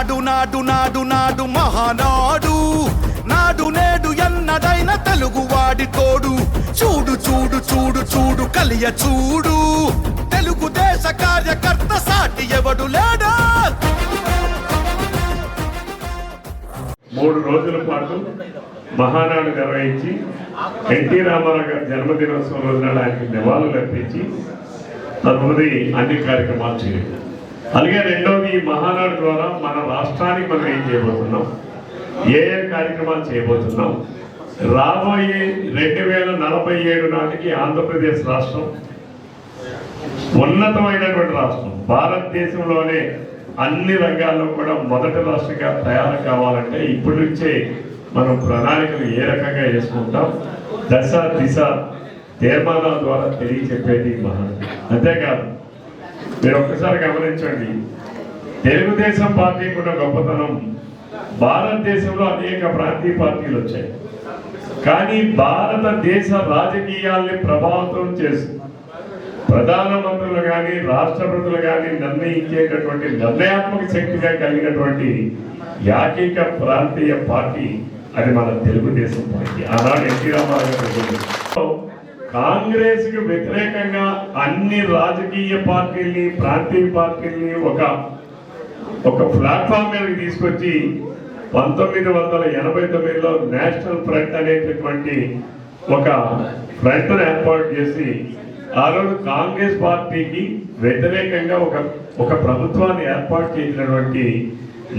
నాడు నాడు నాడు నాడు మహానాడు నాడు నేడు ఎన్నడైన తెలుగువాడి తోడు చూడు చూడు చూడు చూడు కలియ చూడు తెలుగుదేశ కార్యకర్త సాటి ఎవడు లేడా. 3 రోజుల పాటు మహానాడు నిర్వహించి ఎన్టీ రామారావు గారి జన్మదినోత్సవం రోజున ఆయనకి నివాళులు అర్పించి తదుపరి అన్ని కార్యక్రమాలు చేయాలి. అలాగే రెండోది మహానాడు ద్వారా మన రాష్ట్రానికి మనం ఏం చేయబోతున్నాం, ఏ కార్యక్రమాలు చేయబోతున్నాం, రాబోయే 2047 నాటికి ఆంధ్రప్రదేశ్ రాష్ట్రం ఉన్నతమైనటువంటి రాష్ట్రం, భారతదేశంలోనే అన్ని రంగాల్లో కూడా మొదటి రాష్ట్రంగా తయారు కావాలంటే ఇప్పటి నుంచే మనం ప్రణాళికలు ఏ రకంగా వేసుకుంటాం, దశ దిశ తీర్మానాల ద్వారా తెలియచెప్పేది మహానాడు. అంతేకాదు మీరు ఒక్కసారి గమనించండి, తెలుగుదేశం పార్టీకి ఉన్న గొప్పతనం, భారతదేశంలో అనేక ప్రాంతీయ పార్టీలు వచ్చాయి, కానీ భారతదేశ రాజకీయాల్ని ప్రభావితం చేస్తుంది. ప్రధానమంత్రులు కానీ రాష్ట్రపతులు కానీ నిర్ణయించేటటువంటి నిర్ణయాత్మక శక్తిగా కలిగినటువంటి ఏకైక ప్రాంతీయ పార్టీ అది మన తెలుగుదేశం పార్టీ. ఆనాడు ఎన్టీ రామారావు గారు కాంగ్రెస్ కు వ్యతిరేకంగా అన్ని రాజకీయ పార్టీల్ని ప్రాంతీయ పార్టీల్ని ఒక ప్లాట్ఫామ్ మీదకి తీసుకొచ్చి 1989లో నేషనల్ ఫ్రంట్ అనేటటువంటి ఒక ఫ్రంట్ ఏర్పాటు చేసి ఆ రోజు కాంగ్రెస్ పార్టీకి వ్యతిరేకంగా ఒక ప్రభుత్వాన్ని ఏర్పాటు చేసినటువంటి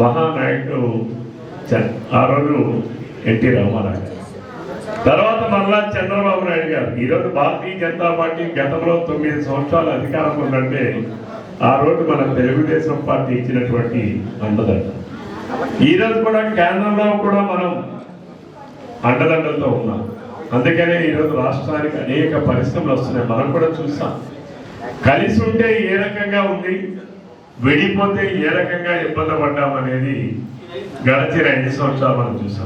మహానాయకుడు ఆ రోజు ఎన్టీ రామారావు గారు. తర్వాత మరలా చంద్రబాబు నాయుడు గారు. ఈరోజు భారతీయ జనతా పార్టీ గతంలో 9 సంవత్సరాలు అధికారం ఉందంటే ఆ రోజు మన తెలుగుదేశం పార్టీ ఇచ్చినటువంటి అండదండ. ఈరోజు కూడా కేంద్రంలో కూడా మనం అండదండలతో ఉన్నాం. అందుకనే ఈరోజు రాష్ట్రానికి అనేక పరిశ్రమలు వస్తున్నాయి. మనం కూడా చూస్తాం, కలిసి ఉంటే ఏ రకంగా ఉంది, విడిపోతే ఏ రకంగా ఇబ్బంది పడ్డామనేది గడిచిన 5 సంవత్సరాలు మనం చూసాం.